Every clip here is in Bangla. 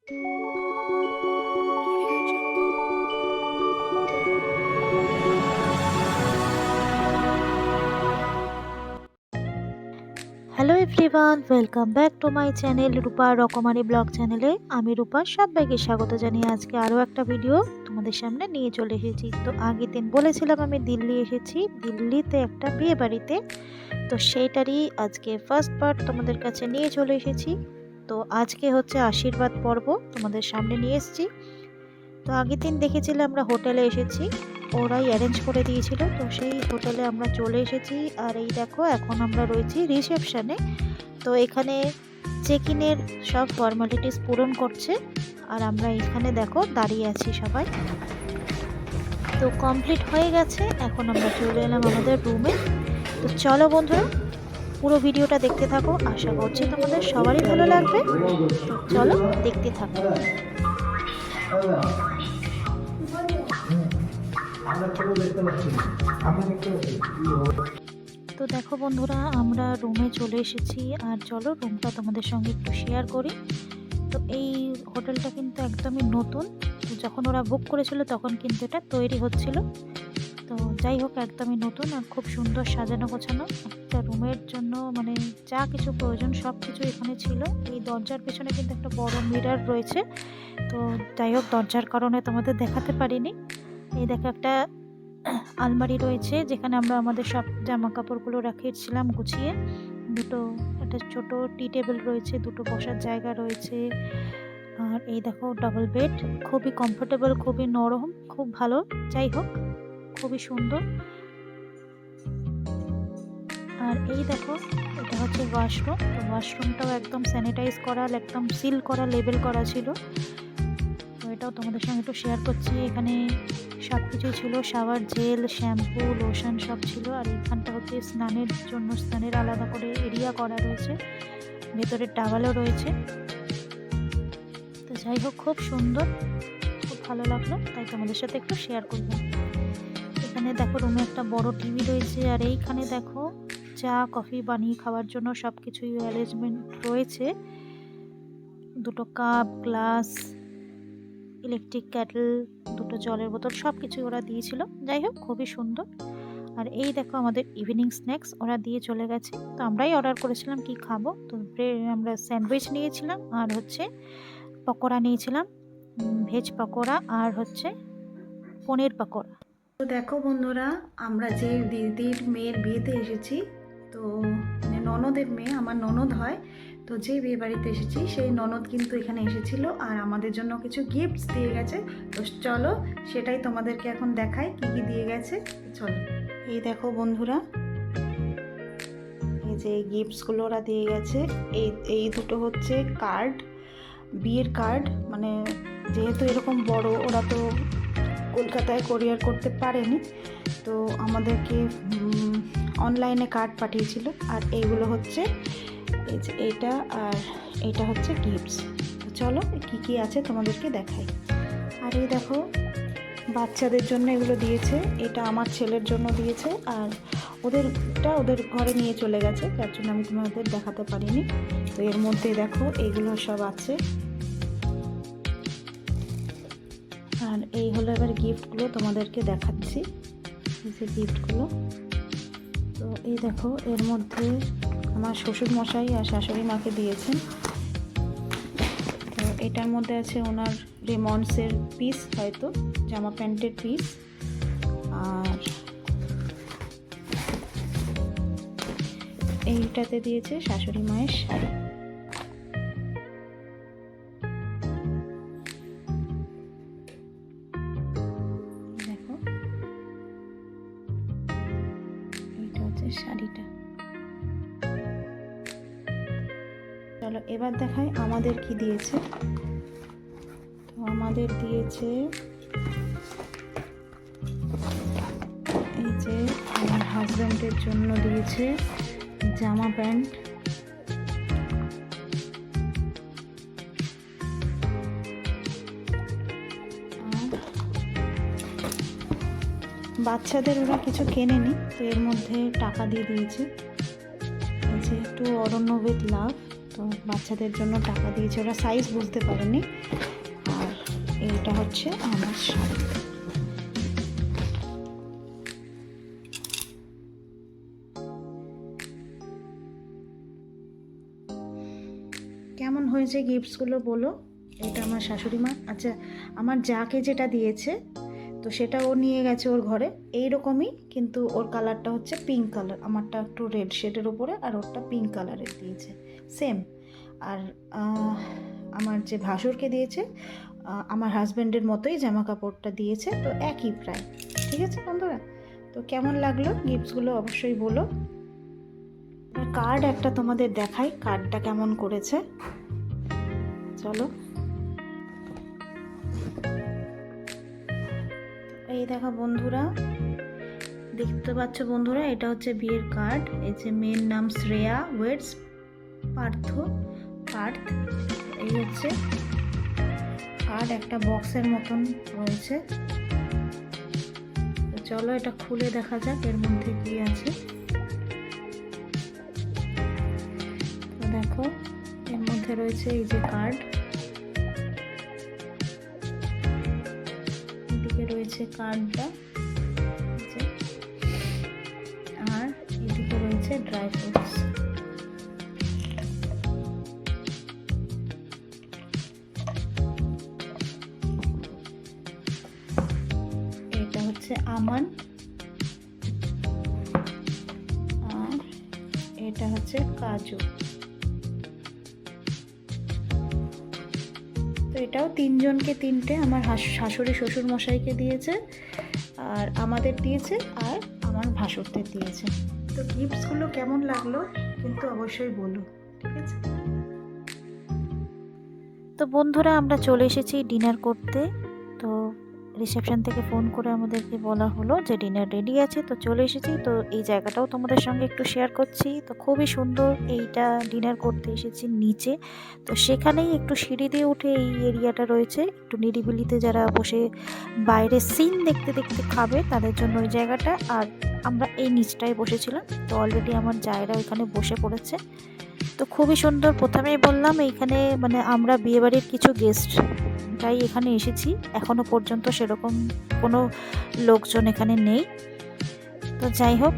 Hello everyone, welcome back to my channel Rupa Rokomari blog চ্যানেলে। আমি রূপা, সবাইকে স্বাগত জানিয়ে আজকে আরও একটা ভিডিও তোমাদের সামনে নিয়ে চলে এসেছি। তো আগের দিন বলেছিলাম আমি দিল্লি এসেছি, দিল্লিতে একটা বিয়ে বাড়িতে। তো সেইটারই আজকে ফার্স্ট পার্ট তোমাদের কাছে নিয়ে চলে এসেছি। তো আজকে হচ্ছে আশীর্বাদ পর্ব তোমাদের সামনে নিয়ে এসেছি। তো আগের দিন দেখেছিলাম আমরা হোটেলে এসেছি, ওরাই অ্যারেঞ্জ করে দিয়েছিল। তো সেই হোটেলে আমরা চলে এসেছি। আর এই দেখো, এখন আমরা রয়েছি রিসেপশনে। তো এখানে চেক ইনের সব ফর্মালিটিস পূরণ করছে, আর আমরা এখানে দেখো দাঁড়িয়ে আছি সবাই। তো কমপ্লিট হয়ে গেছে, এখন আমরা চলে এলাম আমাদের রুমে। তো চলো বন্ধুরা, পুরো ভিডিওটা দেখতে থাকো, আশা করছি তোমাদের সবারই ভালো লাগবে। তো চলো দেখতে থাকো। তো দেখো বন্ধুরা, আমরা রুমে চলে এসেছি, আর চলো রুমটা তোমাদের সঙ্গে একটু শেয়ার করি। তো এই হোটেলটা কিন্তু একদমই নতুন, তো যখন ওরা বুক করেছিল তখন কিন্তু এটা তৈরি হচ্ছিল। তো যাই হোক, একদমই নতুন আর খুব সুন্দর সাজানো গোছানো একটা রুমের জন্য, মানে যা কিছু প্রয়োজন সব কিছু এখানে ছিল। এই দরজার পেছনে কিন্তু একটা বড় মিরর রয়েছে। তো যাই হোক, দরজার কারণে তোমাদের দেখাতে পারিনি। এই দেখো, একটা আলমারি রয়েছে যেখানে আমরা আমাদের সব জামা কাপড়গুলো রেখেছিলাম গুছিয়ে। একটা ছোট টি টেবিল রয়েছে, দুটো বসার জায়গা রয়েছে। আর এই দেখো ডাবল বেড, খুবই কমফোর্টেবল, খুবই নরম, খুব ভালো। যাই হোক, খুবই সুন্দর। আর এই দেখো, এটা হচ্ছে ওয়াশরুম। তো ওয়াশরুমটাও একদম স্যানিটাইজ করা, একদম সিল করা, লেবেল করা ছিল। তো এটাও তোমাদের সঙ্গে একটু শেয়ার করছি। এখানে সব কিছুই ছিল, শাওয়ার জেল, শ্যাম্পু, লোশন সব ছিল। আর এখানটা হচ্ছে স্নানের জন্য, স্নানের আলাদা করে এরিয়া করা রয়েছে, ভেতরে টাওয়ালও রয়েছে। তো যাই হোক, খুব সুন্দর, খুব ভালো লাগলো, তাই তোমাদের সাথে একটু শেয়ার করলাম। এখানে দেখো রুমে একটা বড় টিভি রয়েছে। আর এইখানে দেখো চা কফি বানিয়ে খাওয়ার জন্য সব কিছুই অ্যারেঞ্জমেন্ট রয়েছে। দুটো কাপ, গ্লাস, ইলেকট্রিক ক্যাটল, দুটো জলের বোতল, সব কিছুই ওরা দিয়েছিল। যাই হোক, খুবই সুন্দর। আর এই দেখো আমাদের ইভিনিং স্ন্যাক্স ওরা দিয়ে চলে গেছে। তো আমরাই অর্ডার করেছিলাম কি খাবো। তো আমরা স্যান্ডউইচ নিয়েছিলাম, আর হচ্ছে পকোড়া নিয়েছিলাম, ভেজ পকোড়া, আর হচ্ছে পনির পকোড়া। তো দেখো বন্ধুরা, আমরা যে দিদির মেয়ের বিয়েতে এসেছি, তো মানে ননদের মেয়ে, আমার ননদ হয়, তো যে বিয়ে বাড়িতে এসেছি সেই ননদ কিন্তু এখানে এসেছিল আর আমাদের জন্য কিছু গিফটস দিয়ে গেছে। তো চলো সেটাই তোমাদেরকে এখন দেখাই কি কি দিয়ে গেছে। চলো, এই দেখো বন্ধুরা, এই যে গিফটসগুলো ওরা দিয়ে গেছে। এই দুটো হচ্ছে কার্ড, বিয়ের কার্ড। মানে যেহেতু এরকম বড়, ওরা তো কলকাতায় কোরিয়ার করতে পারেনি, তো আমাদেরকে অনলাইনে কার্ড পাঠিয়েছিল। আর এইগুলো হচ্ছে এই যে এইটা, আর এইটা হচ্ছে গিফটস। তো চলো কি কি আছে তোমাদেরকে দেখাই। আর এই দেখো, বাচ্চাদের জন্য এগুলো দিয়েছে, এটা আমার ছেলের জন্য দিয়েছে। আর ওদের ঘরে নিয়ে চলে গেছে, তার জন্য আমি তোমাদের দেখাতে পারিনি। তো এর মধ্যে দেখো এইগুলো সব আছে। আর এই হলো এবার গিফটগুলো তোমাদেরকে দেখাচ্ছি, এই যে গিফটগুলো। তো এই দেখো, এর মধ্যে আমার শ্বশুর মশাই আর শাশুড়ি মাকে দিয়েছেন। তো এটার মধ্যে আছে ওনার রেমন্ডসের পিস, হয়তো জামা প্যান্টের পিস। আর এইটাতে দিয়েছে শাশুড়ি মায়ের শাড়ি। শাড়িটা। চলো এবার দেখাই আমাদের কি দিয়েছে। তো আমাদের দিয়েছে এই যে আমার হাজব্যান্ডের জন্য দিয়েছে জামা প্যান্ট। বাচ্চাদের ওরা কিছু কেনেনি, তো এর মধ্যে টাকা দিয়ে দিয়েছে। এই যে টু অরণ্য উইথ লাভ, তো বাচ্চাদের জন্য টাকা দিয়েছে, ওরা সাইজ বুঝতে পারেনি। আর এইটা হচ্ছে আমার শাড়ি। কেমন হয়েছে গিফটসগুলো বলো। এটা আমার শাশুড়ি মা, আচ্ছা আমার যাকে যেটা দিয়েছে তো সেটা ও নিয়ে গেছে ওর ঘরে, এইরকমই, কিন্তু ওর কালারটা হচ্ছে পিঙ্ক কালার, আমারটা একটু রেড শেডের ওপরে আর ওরটা পিঙ্ক কালারের দিয়েছে, সেম। আর আমার যে ভাসুরকে দিয়েছে আমার হাজব্যান্ডের মতোই জামা কাপড়টা দিয়েছে, তো একই প্রায়। ঠিক আছে বন্ধুরা, তো কেমন লাগলো গিফটসগুলো অবশ্যই বলো। কার্ড একটা তোমাদের দেখাই, কার্ডটা কেমন করেছে, চলো। এই দেখো বন্ধুরা, দেখতে পাচ্ছ বন্ধুরা, এটা হচ্ছে বিয়ের কার্ড। এই যে মেয়ের নাম শ্রেয়া ওয়েটস পার্থ। এই হচ্ছে কার্ড, একটা বক্সের মতন রয়েছে। তো চলো এটা খুলে দেখা যাক এর মধ্যে কি আছে। তো দেখো এর মধ্যে রয়েছে এই যে কার্ড, এদিকে রয়েছে কার্ডটা, আর এদিকে রয়েছে ড্রাই ফ্রুটস। এটা হচ্ছে আমান, আর এটা হচ্ছে কাজু। তো এটাও তিনজনকে তিনটে, আমার শাশুড়ি শ্বশুর মশাইকে দিয়েছে, আর আমাদের দিয়েছে, আর আমার ভাসুরদের দিয়েছে। তো গিফটসগুলো কেমন লাগলো কিন্তু অবশ্যই বলো, ঠিক আছে। তো বন্ধুরা আমরা চলে এসেছি ডিনার করতে। তো রিসেপশন থেকে ফোন করে আমাদেরকে বলা হলো যে ডিনার রেডি আছে, তো চলে এসেছি। তো এই জায়গাটাও তোমাদের সঙ্গে একটু শেয়ার করছি। তো খুবই সুন্দর, এইটা ডিনার করতে এসেছি নিচে। তো সেখানেই একটু সিঁড়ি দিয়ে উঠে এই এরিয়াটা রয়েছে, একটু নিরিবিলিতে যারা বসে বাইরে সিন দেখতে দেখতে খাবে তাদের জন্য ওই জায়গাটা। আর আমরা এই নিচটায় বসেছিলাম। তো অলরেডি আমার জায়রা ওইখানে বসে পড়েছে। তো খুবই সুন্দর, প্রথমেই বললাম এইখানে মানে আমরা বিয়েবাড়ির কিছু গেস্ট তাই এখানে এসেছি, এখনো পর্যন্ত সেরকম কোনো লোকজন এখানে নেই। তো যাই হোক,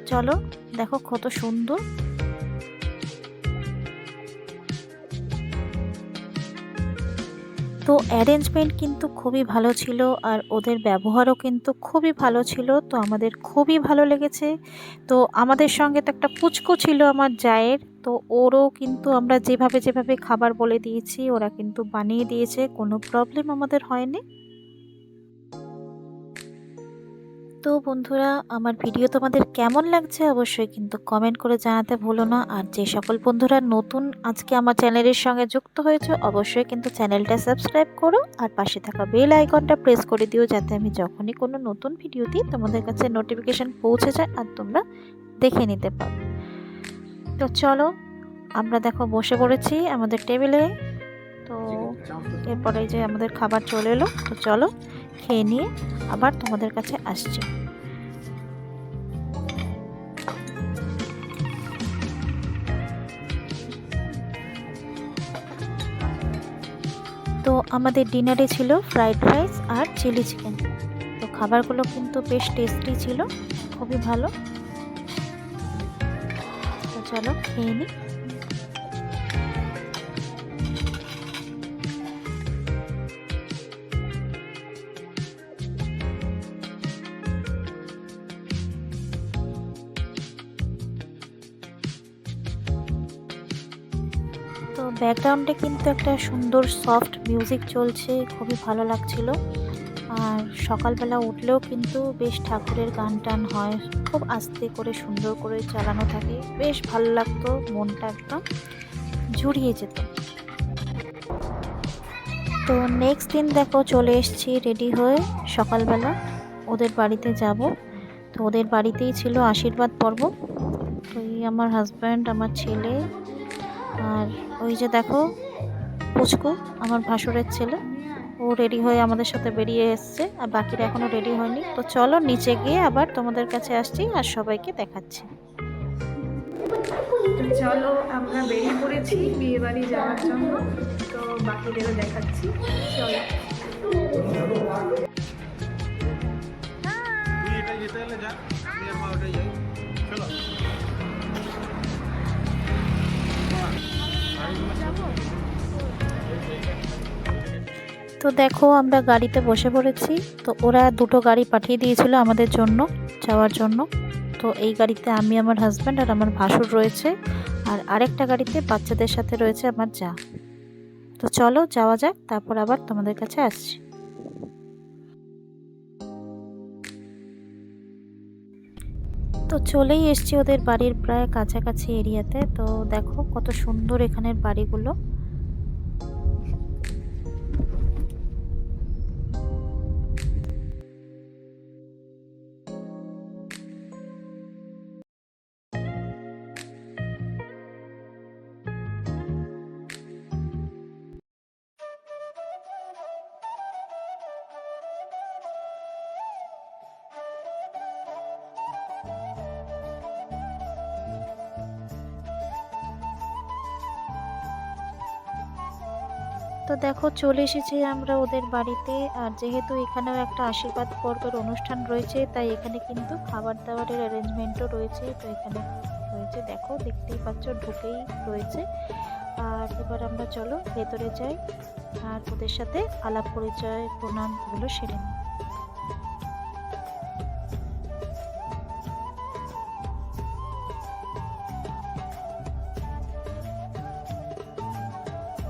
চলো দেখো কত সুন্দর। তো অ্যারেঞ্জমেন্ট কিন্তু খুবই ভালো ছিল, আর ওদের ব্যবহারও কিন্তু খুবই ভালো ছিল। তো আমাদের খুবই ভালো লেগেছে। তো আমাদের সঙ্গে তো একটা পুচকু ছিল আমার জায়ের, তো ওরও কিন্তু আমরা যেভাবে যেভাবে খাবার বলে দিয়েছি ওরা কিন্তু বানিয়ে দিয়েছে, কোনো প্রবলেম আমাদের হয়নি। তো বন্ধুরা আমার ভিডিও তোমাদের কেমন লাগছে অবশ্যই কিন্তু কমেন্ট করে জানাতে ভুলো না। আর যে সকল বন্ধুরা নতুন আজকে আমার চ্যানেলের সঙ্গে যুক্ত হয়েছে অবশ্যই কিন্তু চ্যানেলটা সাবস্ক্রাইব করো, আর পাশে থাকা বেল আইকনটা প্রেস করে দিও, যাতে আমি যখনই কোনো নতুন ভিডিও দিই তোমাদের কাছে নোটিফিকেশন পৌঁছে যায় আর তোমরা দেখে নিতে পারো। তো চলো আমরা দেখো বসে পড়েছি আমাদের টেবিলে। তো এরপরে যে আমাদের খাবার চলে এলো, তো চলো খেয়ে নিয়ে আবার তোমাদের কাছে আসছি। তো আমাদের ডিনারে ছিল ফ্রাইড রাইস আর চিলি চিকেন। তো খাবারগুলো কিন্তু বেশ টেস্টি ছিল, খুবই ভালো। তো চলো খেয়ে নিই। তো ব্যাকগ্রাউন্ডে কিন্তু একটা সুন্দর সফট মিউজিক চলছে, খুবই ভালো লাগছিল। আর সকালবেলা উঠলেও কিন্তু বেশ ঠাকুরের গান টান হয়, খুব আস্তে করে সুন্দর করে চালানো থাকে, বেশ ভালো লাগতো, মনটা একদম জুড়িয়ে যেত। তো নেক্সট দিন দেখো চলে এসেছি রেডি হয়ে সকালবেলা ওদের বাড়িতে যাব। তো ওদের বাড়িতেই ছিল আশীর্বাদ পর্ব। তো এই আমার হাজব্যান্ড, আমার ছেলে, আর ওই যে দেখো পুচকু আমার ভাসুরের ছেলে, ও রেডি হয়ে আমাদের সাথে বেরিয়ে এসছে, আর বাকিরা এখনো রেডি হয়নি। তো চলো নিচে গিয়ে আবার তোমাদের কাছে আসছি আর সবাইকে দেখাচ্ছি। তো চলো আমরা বেরিয়ে পড়েছি বিয়ে বাড়ি যাওয়ার জন্য। তো বাকিদেরও দেখাচ্ছি, চলো। তো দেখো আমরা গাড়িতে বসে পড়েছি। তো ওরা দুটো গাড়ি পাঠিয়ে দিয়েছিল আমাদের জন্য যাওয়ার জন্য। তো এই গাড়িতে আমি, আমার হাজব্যান্ড আর আমার ভাসুর রয়েছে, আর আরেকটা গাড়িতে বাচ্চাদের সাথে রয়েছে আমার যা। তো চলো যাওয়া যাক, তারপর আবার তোমাদের কাছে আসছি। তো চলেই এসছি ওদের বাড়ির প্রায় কাছাকাছি এরিয়াতে। তো দেখো কত সুন্দর এখানের বাড়িগুলো। তো দেখো চলে এসেছি আমরা ওদের বাড়িতে। আর যেহেতু এখানেও একটা আশীর্বাদ পর্বের অনুষ্ঠান রয়েছে, তাই এখানে কিন্তু খাবার দাবারের অ্যারেঞ্জমেন্টও রয়েছে। তো এখানে রয়েছে, দেখো দেখতেই পাচ্ছ, ঢুকেই রয়েছে। আর এবার আমরা চলো ভেতরে যাই আর ওদের সাথে আলাপ পরিচয় প্রণামগুলো সেরে নিই।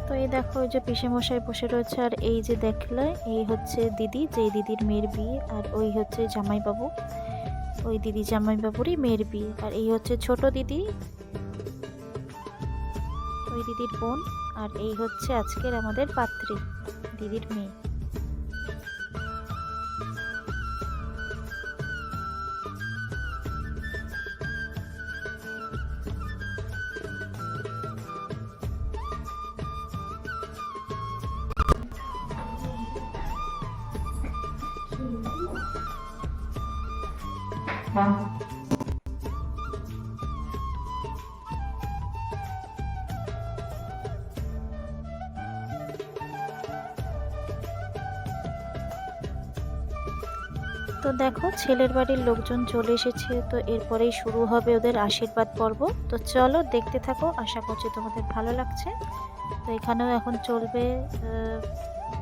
তো এই দেখো ওই যে পিসেমশাই বসে রয়েছে, আর এই যে দেখলে এই হচ্ছে দিদি, যে দিদির মেয়ের বিয়ে। আর ওই হচ্ছে জামাইবাবু, ওই দিদি জামাইবাবুরই মেয়ের বিয়ে। আর এই হচ্ছে ছোট দিদি, ওই দিদির বোন। আর এই হচ্ছে আজকের আমাদের পাত্রী, দিদির মেয়ে। তো দেখো ছেলের বাড়ির লোকজন চলে এসেছে। তো এরপরেই শুরু হবে ওদের আশীর্বাদ পর্ব। তো চলো দেখতে থাকো, আশা করছি তোমাদের ভালো লাগছে। তো এখানেও এখন চলবে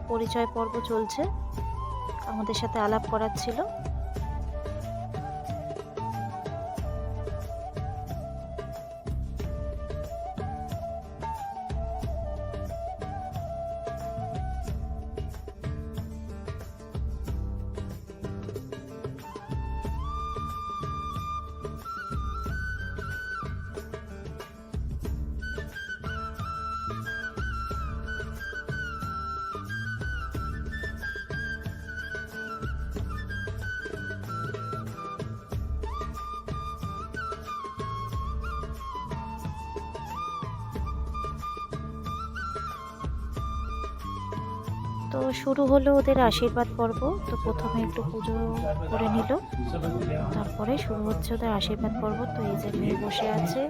পরিচয় পর্ব চলছে, আমাদের সাথে আলাপ করাচ্ছিল। তো শুরু হলো ওদের আশীর্বাদ পর্ব। তো প্রথমে একটু পুজো করে নিল, তারপরে শুরু হচ্ছে ওদের আশীর্বাদ পর্ব। তো এই যে মেয়ে বসে আছে,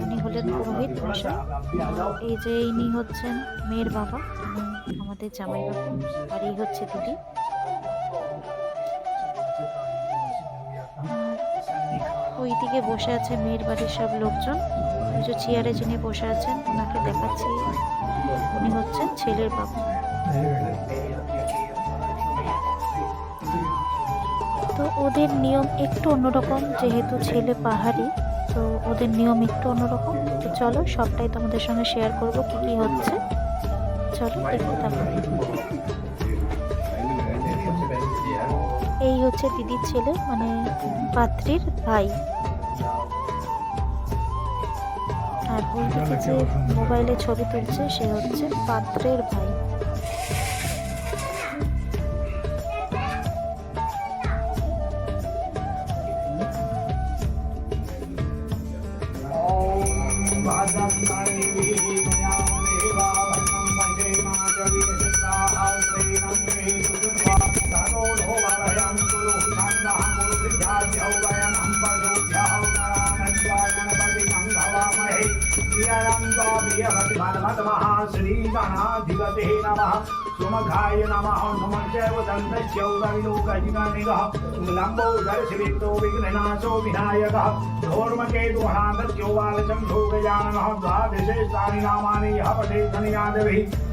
উনি হলেন পুরোহিত মশাই। এই যে ইনি হচ্ছেন মেয়ের বাবা, আমাদের জামাইবাবু। আর এই হচ্ছে দিদি। ওইদিকে বসে আছে মেয়ের বাড়ির সব লোকজন। ওই যে চেয়ারে যিনি বসে আছেন ওনাকে দেখাচ্ছি, উনি হচ্ছেন ছেলের বাবা। তো ওদের নিয়ম একটু অন্যরকম, যেহেতু ছেলে পাহাড়ি, তো ওদের নিয়ম একটু অন্যরকম। তো চলো সবটাই তোমাদের সঙ্গে শেয়ার করব কি কি হচ্ছে। চলো দেখতে থাকো। এই হচ্ছে দিদির ছেলে, মানে পাত্রীর ভাই। আর ওইদিকে যে মোবাইলে ছবি তুলছে সে হচ্ছে পাত্রের ভাই। गणाधिपते नमः सुमघाय नमः नमश्चैव दन्तश्चौदविलोकजिगनिगः लम्बोदरशिवितो विघ्ननाशो विनायकः धोर्मकेतुमहादत्यो बालचन्द्रो गजाननः द्वादशे स्थानि नामानि यः पठेत् धनयादभिः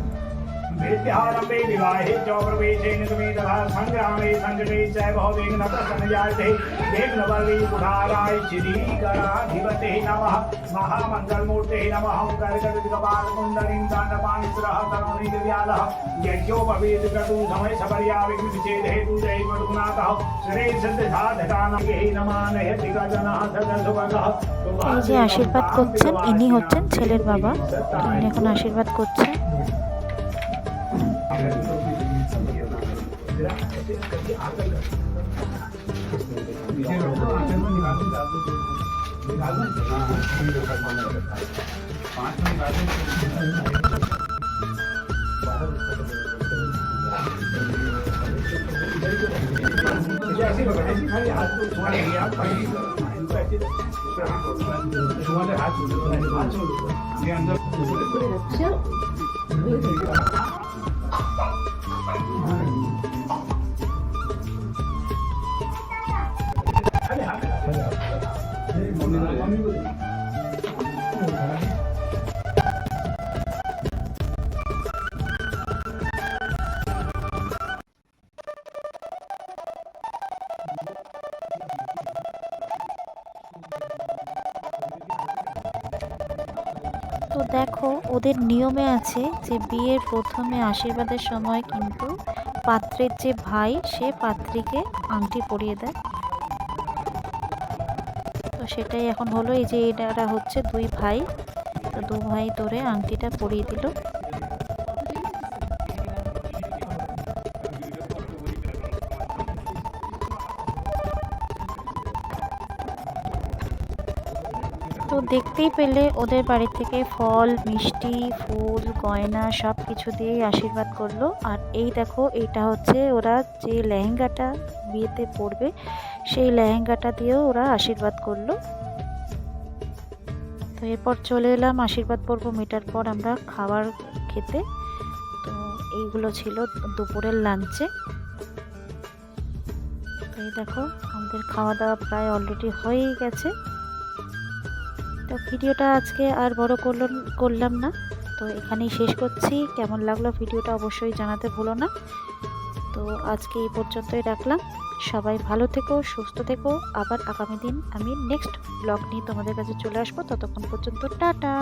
विद्यारम्भे विवाहे च प्रवेशे निगमे तथा संग्रामे संकटे च भवेन प्रसन्नजायते विघ्नवल्ली कुठाराय श्रीगणाधिपते नमः महामङ्गलमूर्ते नमः कर्कटकपालकुण्डलीं दाण्डपाणिसुरः तनोनिर्व्यालः यज्ञोपवीतक्रतु समय सपर्या विघ्नविच्छेद हेतु जय मधुनाथः श्री सिद्धसाधकानगे नमः नयति गजनः सदसुभगः। এই যে আশীর্বাদ করছেন ইনি হচ্ছেন ছেলের বাবা, ইনি এখন আশীর্বাদ করছেন। তো দেখো ওদের নিয়মে আছে যে বিয়ের প্রথমে আশীর্বাদের সময় কিন্তু পাত্রের যে ভাই সে পাত্রীকে আংটি পরিয়ে দেয়। তো সেটাই এখন হলো, এই যে এরা হচ্ছে দুই ভাই, তো দু ভাই ধরে আংটিটা পরিয়ে দিল। তো দেখতেই পেলে ওদের বাড়ি থেকে ফল, মিষ্টি, ফুল, গয়না সব কিছু দিয়েই আশীর্বাদ করলো। আর এই দেখো এটা হচ্ছে ওরা যে লেহেঙ্গাটা বিয়েতে পরবে সেই লেহেঙ্গাটা দিয়েও ওরা আশীর্বাদ করলো। তো এরপর চলে এলাম আশীর্বাদ পর্ব মেটার পর আমরা খাবার খেতে। তো এইগুলো ছিল দুপুরের লাঞ্চে। তো এই দেখো আমাদের খাওয়া দাওয়া প্রায় অলরেডি হয়েই গেছে। তো ভিডিওটা আজকে আর বড় করলাম না, তো এখানেই শেষ করছি। কেমন লাগলো ভিডিওটা অবশ্যই জানাতে ভুলো না। তো আজকে এই পর্যন্তই রাখলাম। সবাই ভালো থেকো, সুস্থ থেকো। আবার আগামী দিন আমি নেক্সট ব্লগ নিয়ে তোমাদের কাছে চলে আসবো। ততক্ষণ পর্যন্ত টাটা।